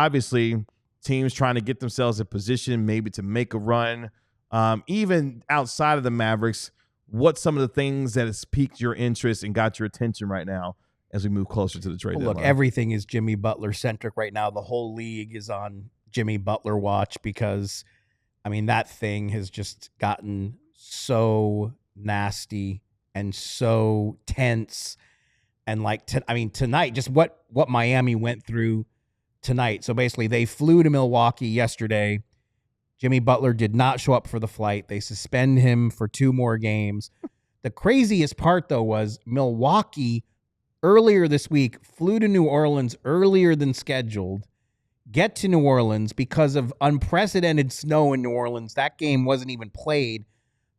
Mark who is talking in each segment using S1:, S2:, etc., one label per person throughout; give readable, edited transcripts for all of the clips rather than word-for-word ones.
S1: obviously teams trying to get themselves in position maybe to make a run. Even outside of the Mavericks, what's some of the things that has piqued your interest and got your attention right now as we move closer to the trade deadline?
S2: Look, everything is Jimmy Butler centric right now. The whole league is on Jimmy Butler watch because, I mean, that thing has just gotten so nasty and so tense. And like, tonight, just what Miami went through tonight. So basically, they flew to Milwaukee yesterday. Jimmy Butler did not show up for the flight. They suspend him for 2 more games. The craziest part, though, was Milwaukee earlier this week flew to New Orleans earlier than scheduled, get to New Orleans because of unprecedented snow in New Orleans. That game wasn't even played.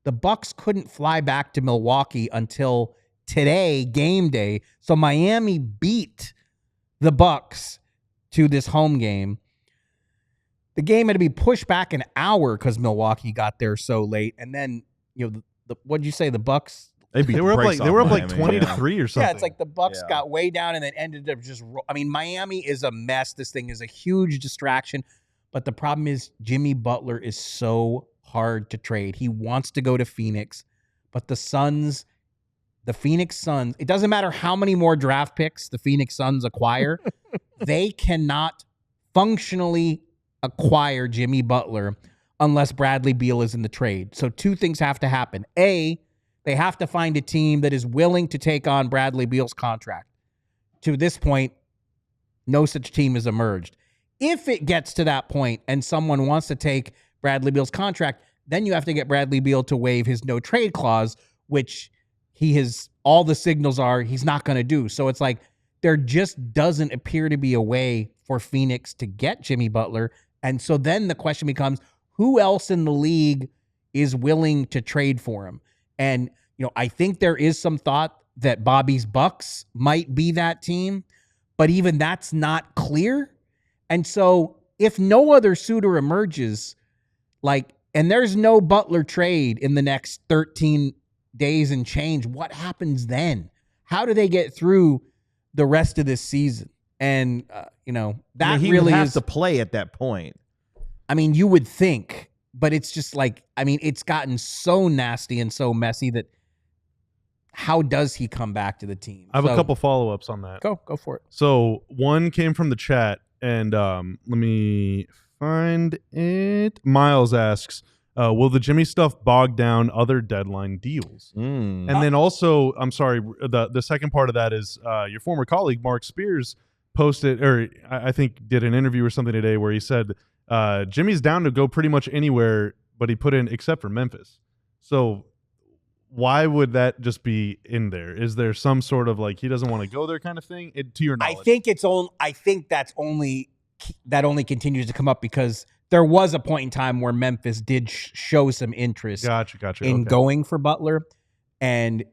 S2: The Bucks couldn't fly back to Milwaukee until today, game day. So Miami beat the Bucks to this home game. The game had to be pushed back an hour because Milwaukee got there so late. And then, what'd you say? The Bucks?
S3: They were up like 20-3 or something.
S2: Yeah, it's like the Bucks got way down and then ended up just. I mean, Miami is a mess. This thing is a huge distraction. But the problem is Jimmy Butler is so hard to trade. He wants to go to Phoenix, but the Phoenix Suns, it doesn't matter how many more draft picks the Phoenix Suns acquire, they cannot functionally acquire Jimmy Butler unless Bradley Beal is in the trade. So 2 things have to happen. A, they have to find a team that is willing to take on Bradley Beal's contract. To this point, no such team has emerged. If it gets to that point and someone wants to take Bradley Beal's contract, then you have to get Bradley Beal to waive his no trade clause, which all the signals are he's not going to do. So it's like there just doesn't appear to be a way for Phoenix to get Jimmy Butler. And so then the question becomes, who else in the league is willing to trade for him? And, I think there is some thought that Bobby's Bucks might be that team, but even that's not clear. And so if no other suitor emerges, and there's no Butler trade in the next 13 days and change, what happens then? How do they get through the rest of this season? And, that
S1: he
S2: really
S1: would have
S2: is
S1: to play at that point.
S2: I mean, you would think, but it's just it's gotten so nasty and so messy that how does he come back to the team?
S3: I have a couple follow-ups on that.
S2: Go for it.
S3: So one came from the chat, and let me find it. Miles asks, will the Jimmy stuff bog down other deadline deals? And then also, I'm sorry, the second part of that is your former colleague, Mark Spears, posted, or I think did an interview or something today where he said Jimmy's down to go pretty much anywhere, but he put in except for Memphis. So why would that just be in there? Is there some sort of he doesn't want to go there kind of thing? To your knowledge,
S2: I think that only continues to come up because there was a point in time where Memphis did show some interest in going for Butler, and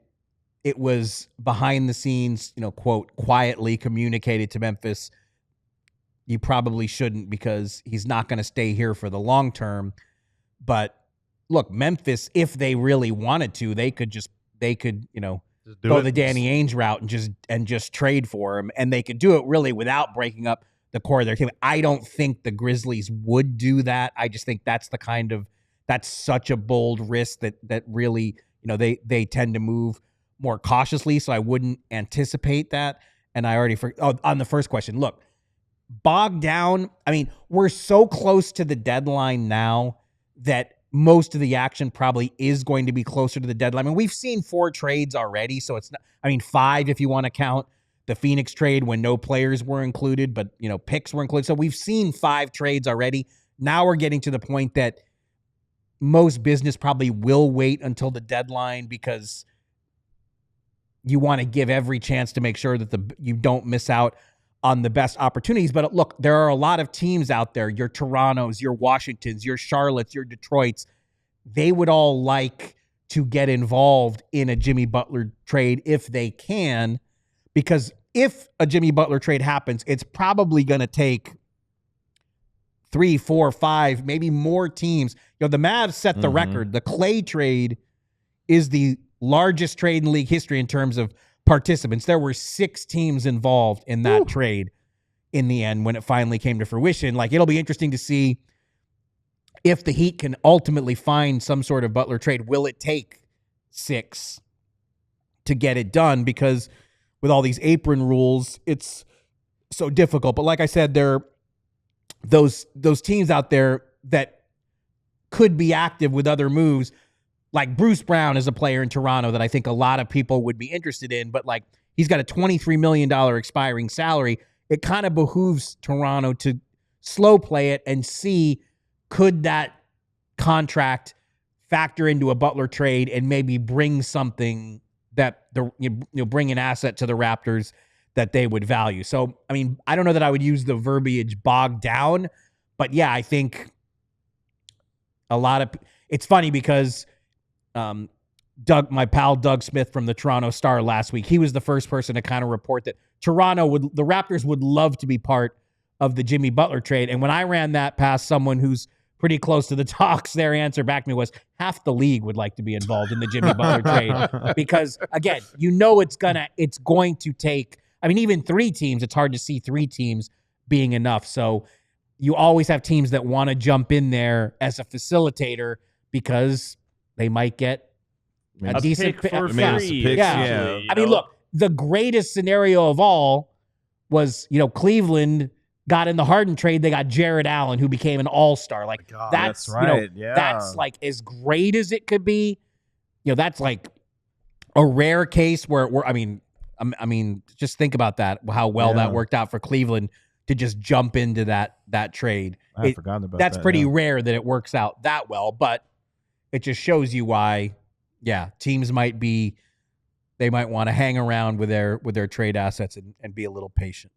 S2: it was behind the scenes, quote, quietly communicated to Memphis, you probably shouldn't because he's not going to stay here for the long term. But look, Memphis, if they really wanted to, they could go the Danny Ainge route and just trade for him, and they could do it really without breaking up the core of their team. I don't think the Grizzlies would do that. I just think that's such a bold risk that really, they tend to move more cautiously. So I wouldn't anticipate that. And I already on the first question, look, bogged down. I mean, we're so close to the deadline now that most of the action probably is going to be closer to the deadline. I mean, we've seen 4 trades already, so it's not, 5 if you want to count the Phoenix trade when no players were included, but picks were included. So we've seen 5 trades already. Now we're getting to the point that most business probably will wait until the deadline because you want to give every chance to make sure that you don't miss out on the best opportunities. But look, there are a lot of teams out there, your Torontos, your Washingtons, your Charlottes, your Detroits. They would all like to get involved in a Jimmy Butler trade if they can, because if a Jimmy Butler trade happens, it's probably going to take 3, 4, 5, maybe more teams. The Mavs set the record. The Clay trade is the largest trade in league history in terms of participants. There were 6 teams involved in that trade. in the end when it finally came to fruition. Like, it'll be interesting to see if the Heat can ultimately find some sort of Butler trade. Will it take 6 to get it done? Because with all these apron rules, it's so difficult. But like I said, there are those teams out there that could be active with other moves. Like Bruce Brown is a player in Toronto that I think a lot of people would be interested in, but like he's got a $23 million expiring salary. It kind of behooves Toronto to slow play it and see, could that contract factor into a Butler trade and maybe bring something that bring an asset to the Raptors that they would value. So, I mean, I don't know that I would use the verbiage bogged down, but yeah, I think it's funny because my pal Doug Smith from the Toronto Star last week, he was the first person to kind of report that the Raptors would love to be part of the Jimmy Butler trade. And when I ran that past someone who's pretty close to the talks, their answer back to me was half the league would like to be involved in the Jimmy Butler trade. Because again, it's going to take, I mean, even 3 teams, it's hard to see 3 teams being enough. So you always have teams that want to jump in there as a facilitator because they might get a decent pick for free. Yeah. I mean, look, the greatest scenario of all was, Cleveland got in the Harden trade. They got Jared Allen, who became an all-star. Like, that's right. That's like as great as it could be. That's like a rare case where I mean, just think about that, how well that worked out for Cleveland to just jump into that trade.
S1: I forgot about that.
S2: That's pretty rare that it works out that well, but it just shows you why, teams might want to hang around with their trade assets and be a little patient.